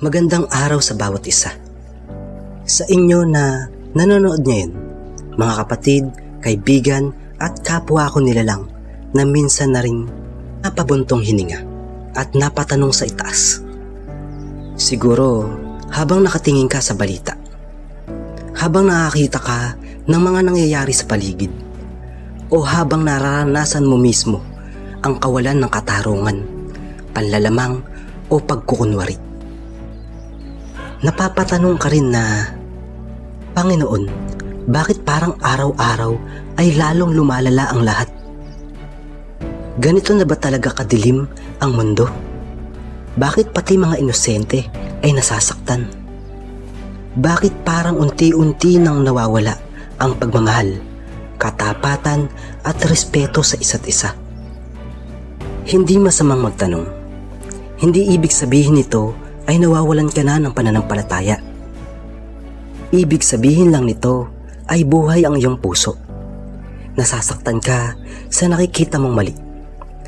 Magandang araw sa bawat isa. Sa inyo na nanonood ngayon, mga kapatid, kaibigan at kapwa ko nilalang na minsan na rin napabuntong hininga at napatanong sa itaas. Siguro habang nakatingin ka sa balita, habang nakakita ka ng mga nangyayari sa paligid, o habang nararanasan mo mismo ang kawalan ng katarungan, panlalamang o pagkukunwari. Napapatanong ka rin na, Panginoon, bakit parang araw-araw ay lalong lumalala ang lahat? Ganito na ba talaga kadilim ang mundo? Bakit pati mga inosente ay nasasaktan? Bakit parang unti-unti nang nawawala ang pagmamahal, katapatan at respeto sa isa't isa? Hindi masamang magtanong. Hindi ibig sabihin nito ay nawawalan ka na ng pananampalataya. Ibig sabihin lang nito ay buhay ang iyong puso. Nasasaktan ka sa nakikita mong mali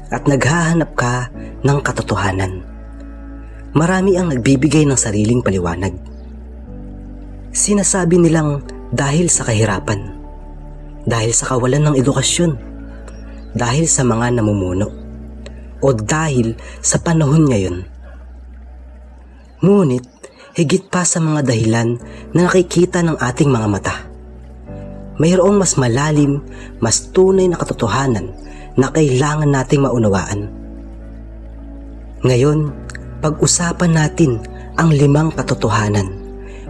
at naghahanap ka ng katotohanan. Marami ang nagbibigay ng sariling paliwanag. Sinasabi nilang dahil sa kahirapan, dahil sa kawalan ng edukasyon, dahil sa mga namumuno, o dahil sa panahon ngayon. Ngunit, higit pa sa mga dahilan na nakikita ng ating mga mata, mayroong mas malalim, mas tunay na katotohanan na kailangan nating maunawaan. Ngayon, pag-usapan natin ang 5 katotohanan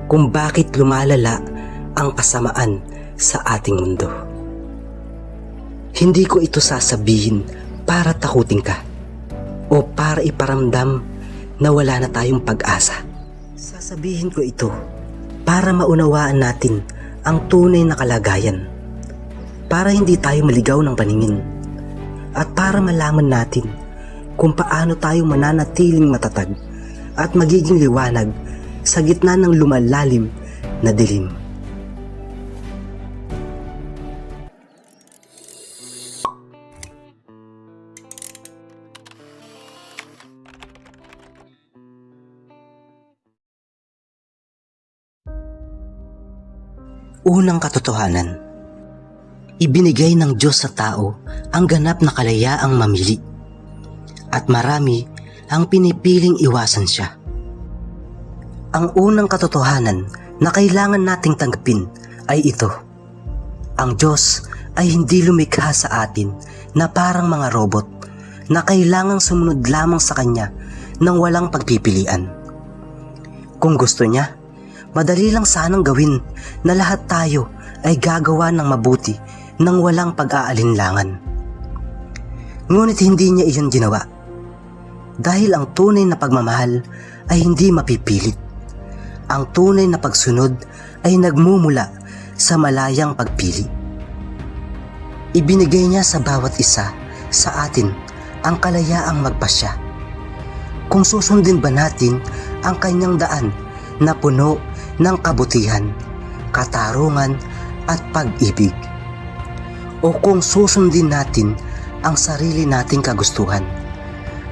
kung bakit lumalala ang kasamaan sa ating mundo. Hindi ko ito sasabihin para takutin ka o para iparamdam na wala na tayong pag-asa. Sasabihin ko ito para maunawaan natin ang tunay na kalagayan, para hindi tayo maligaw ng paningin, at para malaman natin kung paano tayo mananatiling matatag at magiging liwanag sa gitna ng lumalalim na dilim. Unang katotohanan, ibinigay ng Diyos sa tao ang ganap na kalayaang mamili, at marami ang pinipiling iwasan siya. Ang unang katotohanan na kailangan nating tanggapin ay ito: ang Diyos ay hindi lumikha sa atin na parang mga robot na kailangang sumunod lamang sa Kanya nang walang pagpipilian. Kung gusto Niya, madali lang sanang gawin na lahat tayo ay gagawa ng mabuti nang walang pag-aalinlangan. Ngunit hindi Niya iyon ginawa, dahil ang tunay na pagmamahal ay hindi mapipilit. Ang tunay na pagsunod ay nagmumula sa malayang pagpili. Ibinigay Niya sa bawat isa sa atin ang kalayaang magpasya. Kung susundin ba natin ang Kanyang daan na puno ng kabutihan, katarungan at pag-ibig, o kung susundin natin ang sarili nating kagustuhan,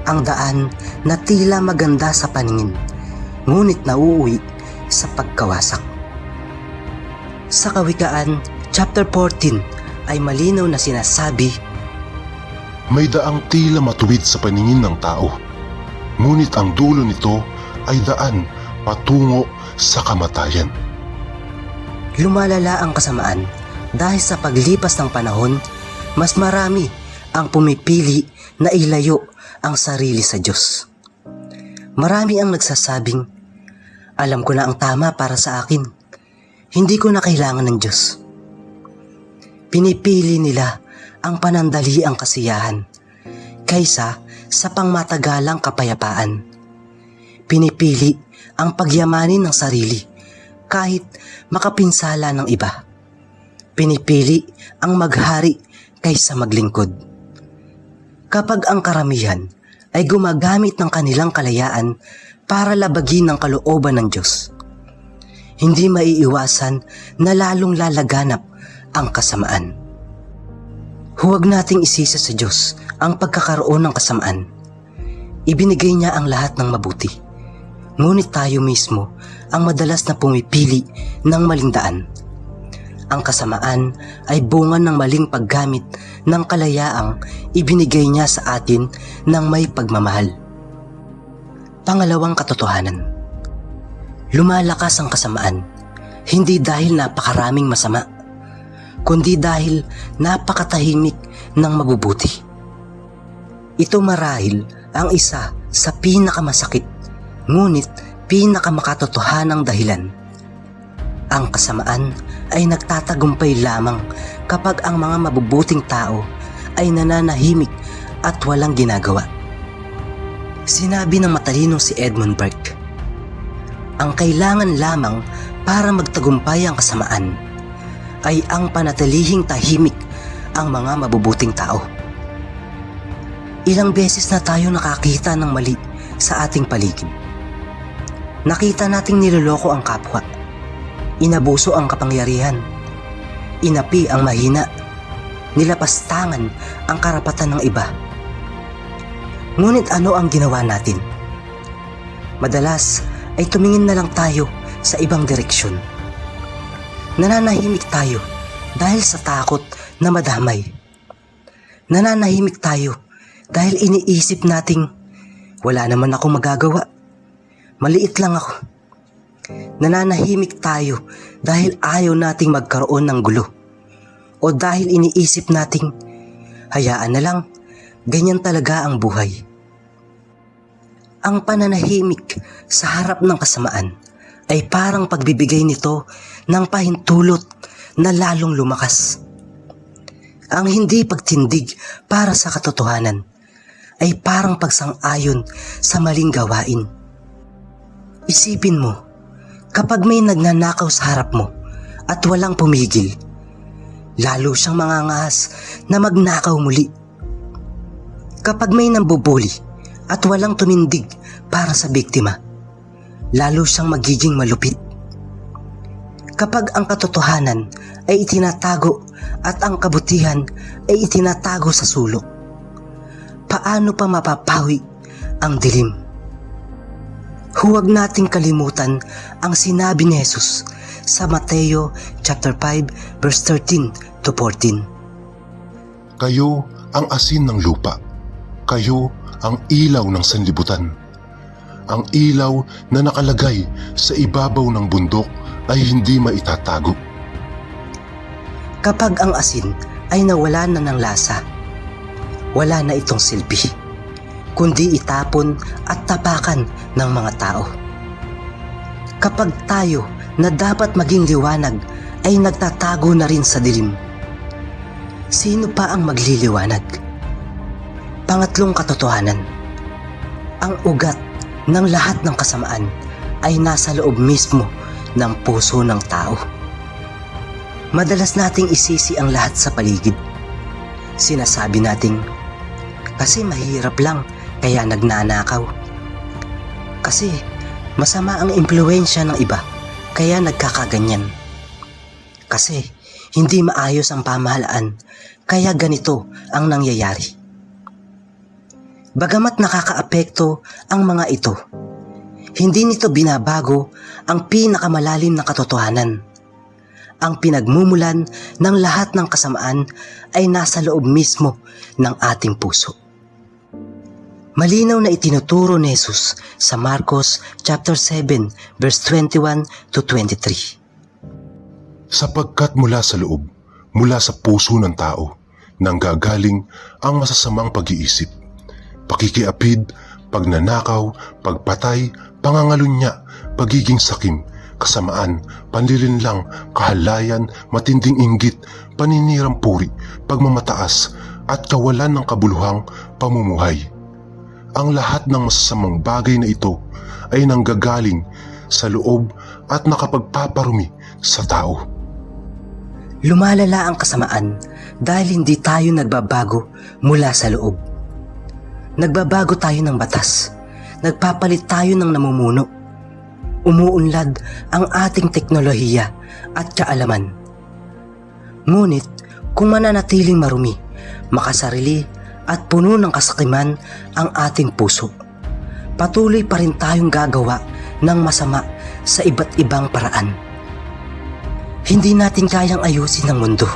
ang daan na tila maganda sa paningin ngunit nauuwi sa pagkawasak. Sa Kawikaan chapter 14 ay malinaw na sinasabi, may daang tila matuwid sa paningin ng tao, ngunit ang dulo nito ay daan patungo sa kamatayan. Lumalala ang kasamaan dahil sa paglipas ng panahon, mas marami ang pumipili na ilayo ang sarili sa Diyos. Marami ang nagsasabing, alam ko na ang tama para sa akin, hindi ko na kailangan ng Diyos. Pinipili nila ang panandaliang kasiyahan kaysa sa pangmatagalang kapayapaan. Pinipili ang pagyamanin ng sarili kahit makapinsala ng iba. Pinipili ang maghari kaysa maglingkod. Kapag ang karamihan ay gumagamit ng kanilang kalayaan para labagin ang kalooban ng Diyos, hindi maiiwasan na lalong lalaganap ang kasamaan. Huwag nating isisa sa Diyos ang pagkakaroon ng kasamaan. Ibinigay Niya ang lahat ng mabuti. Ngunit tayo mismo ang madalas na pumipili ng maling daan. Ang kasamaan ay bunga ng maling paggamit ng kalayaang ibinigay niya sa atin ng may pagmamahal. Pangalawang katotohanan. Lumalakas ang kasamaan, hindi dahil napakaraming masama, kundi dahil napakatahimik ng mabubuti. Ito marahil ang isa sa pinakamasakit, ngunit pinakamakatotohanang dahilan. Ang kasamaan ay nagtatagumpay lamang kapag ang mga mabubuting tao ay nananahimik at walang ginagawa. Sinabi ng matalinong si Edmund Burke, ang kailangan lamang para magtagumpay ang kasamaan ay ang panatilihing tahimik ang mga mabubuting tao. Ilang beses na tayo nakakita ng mali sa ating paligid. Nakita nating niloloko ang kapwa, inabuso ang kapangyarihan, inapi ang mahina, nilapastangan ang karapatan ng iba. Ngunit ano ang ginawa natin? Madalas ay tumingin na lang tayo sa ibang direksyon. Nananahimik tayo dahil sa takot na madamay. Nananahimik tayo dahil iniisip nating wala naman akong magagawa. Maliit lang ako. Nananahimik tayo dahil ayaw nating magkaroon ng gulo. O dahil iniisip nating hayaan na lang, ganyan talaga ang buhay. Ang pananahimik sa harap ng kasamaan ay parang pagbibigay nito ng pahintulot na lalong lumakas. Ang hindi pagtindig para sa katotohanan ay parang pagsang-ayon sa maling gawain. Isipin mo, kapag may nagnanakaw sa harap mo at walang pumigil, lalo siyang mangangahas na magnakaw muli. Kapag may nambubuli at walang tumindig para sa biktima, lalo siyang magiging malupit. Kapag ang katotohanan ay itinatago at ang kabutihan ay itinatago sa sulok, paano pa mapapawi ang dilim? Huwag nating kalimutan ang sinabi ni Jesus sa Mateo chapter 5 verse 13 to 14. Kayo ang asin ng lupa. Kayo ang ilaw ng sanlibutan. Ang ilaw na nakalagay sa ibabaw ng bundok ay hindi maitatago. Kapag ang asin ay nawala na ng lasa, wala na itong silbi, kundi itapon at tapakan ng mga tao. Kapag tayo na dapat maging liwanag ay nagtatago na rin sa dilim, sino pa ang magliliwanag? Pangatlong katotohanan. Ang ugat ng lahat ng kasamaan ay nasa loob mismo ng puso ng tao. Madalas nating isisi ang lahat sa paligid. Sinasabi nating, kasi mahirap lang kaya nagnanakaw. Kasi masama ang impluwensya ng iba kaya nagkakaganyan. Kasi hindi maayos ang pamahalaan kaya ganito ang nangyayari. Bagamat nakakaapekto ang mga ito, hindi nito binabago ang pinakamalalim na katotohanan. Ang pinagmumulan ng lahat ng kasamaan ay nasa loob mismo ng ating puso. Malinaw na itinuturo ni Jesus sa Marcos chapter 7 verse 21 to 23. Sapagkat mula sa loob, mula sa puso ng tao, nanggagaling ang masasamang pag-iisip, pakikiapid, pagnanakaw, pagpatay, pangangalunya, pagiging sakim, kasamaan, panlilinlang, kahalayan, matinding inggit, paninirang puri, pagmamataas, at kawalan ng kabuluhang pamumuhay. Ang lahat ng masasamang bagay na ito ay nanggagaling sa loob at nakapagpaparumi sa tao. Lumalala ang kasamaan dahil hindi tayo nagbabago mula sa loob. Nagbabago tayo ng batas, nagpapalit tayo ng namumuno, umuunlad ang ating teknolohiya at kaalaman. Ngunit kung mananatiling marumi, makasarili at puno ng kasakiman ang ating puso, patuloy pa rin tayong gagawa ng masama sa iba't ibang paraan. Hindi natin kayang ayusin ang mundo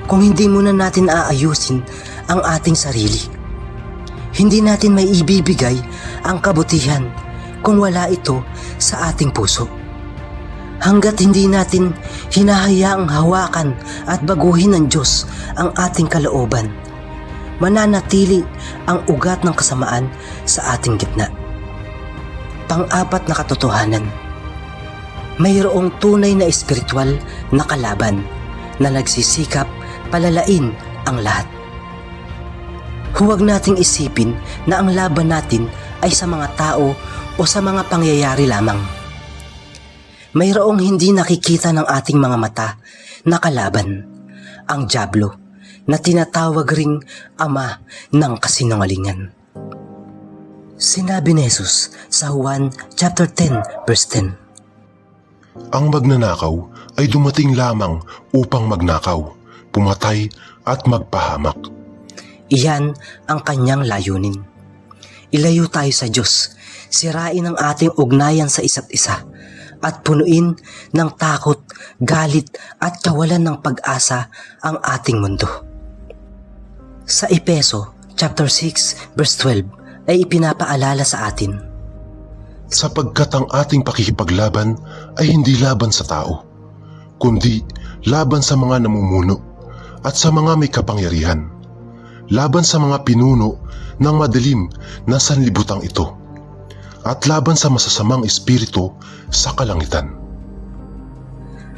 kung hindi muna natin aayusin ang ating sarili. Hindi natin may ibibigay ang kabutihan kung wala ito sa ating puso. Hanggat hindi natin hinahayaang hawakan at baguhin ng Diyos ang ating kalooban, mananatili ang ugat ng kasamaan sa ating gitna. Pang-apat na katotohanan, mayroong tunay na espiritual na kalaban na nagsisikap palalain ang lahat. Huwag nating isipin na ang laban natin ay sa mga tao o sa mga pangyayari lamang. Mayroong hindi nakikita ng ating mga mata na kalaban, ang dyablo, na tinatawag ring ama ng kasinungalingan. Sinabi ni Jesus sa Juan chapter 10 verse 10. Ang magnanakaw ay dumating lamang upang magnakaw, pumatay at magpahamak. Iyan ang kanyang layunin. Ilayo tayo sa Diyos, sirain ang ating ugnayan sa isa't isa, at punuin ng takot, galit at kawalan ng pag-asa ang ating mundo. Sa Efeso chapter 6 verse 12 ay ipinapaalala sa atin, Sapagkat ang ating pakikipaglaban ay hindi laban sa tao, kundi laban sa mga namumuno at sa mga may kapangyarihan, laban sa mga pinuno ng madilim na sanlibutang ito, at laban sa masasamang espiritu sa kalangitan.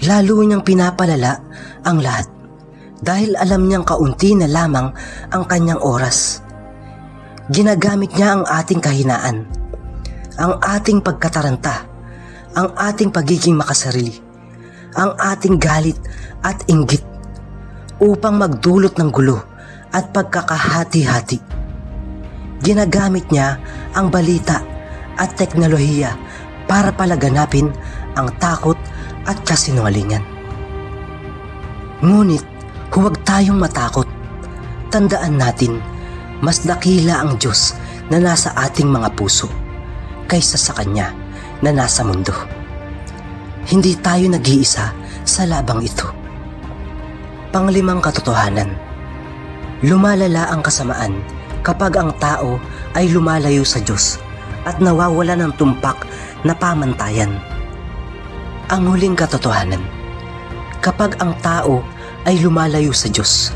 Lalo niyang pinapalala ang lahat dahil alam niyang kaunti na lamang ang kanyang oras. Ginagamit niya ang ating kahinaan, ang ating pagkataranta, ang ating pagiging makasarili, ang ating galit at inggit upang magdulot ng gulo at pagkakahati-hati. Ginagamit niya ang balita at teknolohiya para palaganapin ang takot at kasinungalingan. Ngunit huwag tayong matakot. Tandaan natin, mas dakila ang Diyos na nasa ating mga puso kaysa sa Kanya na nasa mundo. Hindi tayo nag-iisa sa labang ito. Panglimang katotohanan, lumalala ang kasamaan kapag ang tao ay lumalayo sa Diyos at nawawala ng tumpak na pamantayan. Ang huling katotohanan, kapag ang tao ay lumalayo sa Diyos,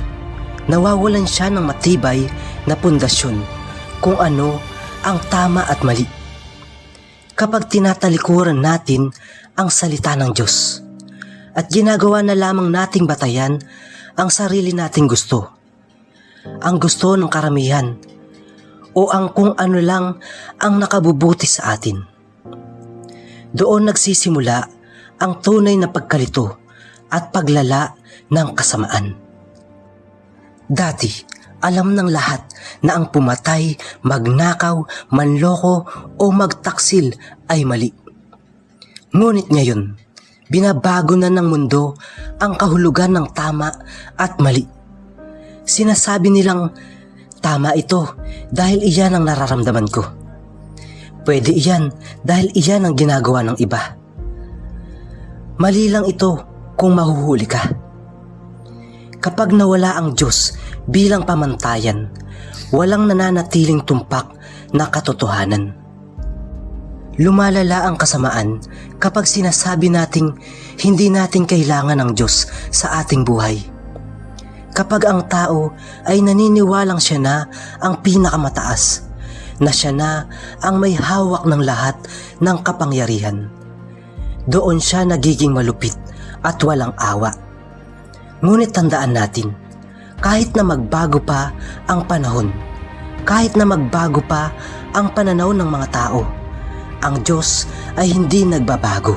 nawawalan siya ng matibay na pundasyon kung ano ang tama at mali. Kapag tinatalikuran natin ang salita ng Diyos at ginagawa na lamang nating batayan ang sarili nating gusto, ang gusto ng karamihan, o ang kung ano lang ang nakabubuti sa atin, doon nagsisimula ang tunay na pagkalito at paglala ng kasamaan. Dati, alam ng lahat na ang pumatay, magnakaw, manloko o magtaksil ay mali. Ngunit ngayon, binabago na ng mundo ang kahulugan ng tama at mali. Sinasabi nilang, tama ito dahil iyan ang nararamdaman ko. Pwede iyan dahil iyan ang ginagawa ng iba. Mali lang ito kung mahuhuli ka. Kapag nawala ang Diyos bilang pamantayan, walang nananatiling tumpak na katotohanan. Lumalala ang kasamaan kapag sinasabi nating hindi natin kailangan ng Diyos sa ating buhay. Kapag ang tao ay naniniwalang siya na ang pinakamataas, na siya na ang may hawak ng lahat ng kapangyarihan, doon siya nagiging malupit at walang awa. Ngunit tandaan natin, kahit na magbago pa ang panahon, kahit na magbago pa ang pananaw ng mga tao, ang Diyos ay hindi nagbabago.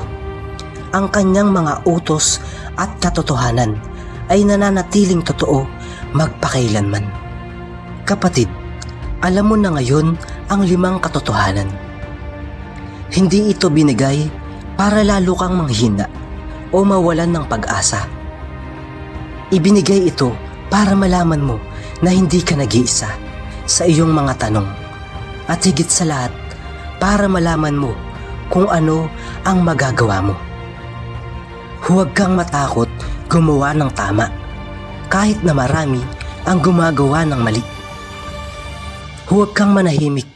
Ang kanyang mga utos at katotohanan ay nananatiling totoo magpakailanman. Kapatid, alam mo na ngayon ang 5 katotohanan. Hindi ito binigay para lalo kang manghina o mawalan ng pag-asa. Ibinigay ito para malaman mo na hindi ka nag-iisa sa iyong mga tanong. At higit sa lahat, para malaman mo kung ano ang magagawa mo. Huwag kang matakot gumawa ng tama kahit na marami ang gumagawa ng mali. Huwag kang manahimik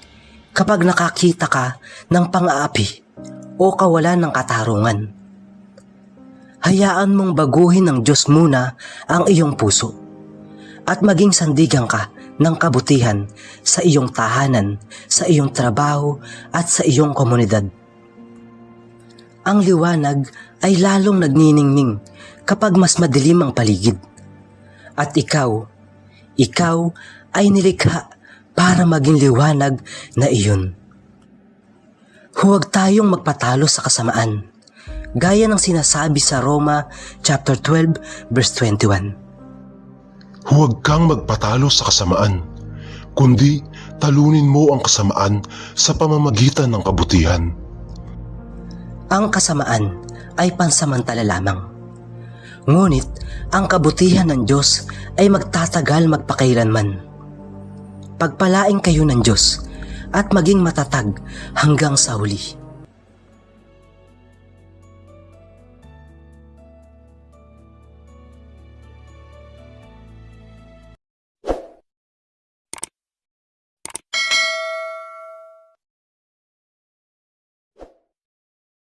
kapag nakakita ka ng pang-aapi o kawalan ng katarungan. Hayaan mong baguhin ng Diyos muna ang iyong puso at maging sandigan ka ng kabutihan sa iyong tahanan, sa iyong trabaho at sa iyong komunidad. Ang liwanag ay lalong nagniningning kapag mas madilim ang paligid. At ikaw ay nilikha para maging liwanag na iyon. Huwag tayong magpatalo sa kasamaan, gaya ng sinasabi sa Roma chapter 12 verse 21. Huwag kang magpatalo sa kasamaan, kundi talunin mo ang kasamaan sa pamamagitan ng kabutihan. Ang kasamaan ay pansamantala lamang. Ngunit ang kabutihan ng Diyos ay magtatagal magpakailanman. Pagpalain kayo ng Diyos at maging matatag hanggang sa huli.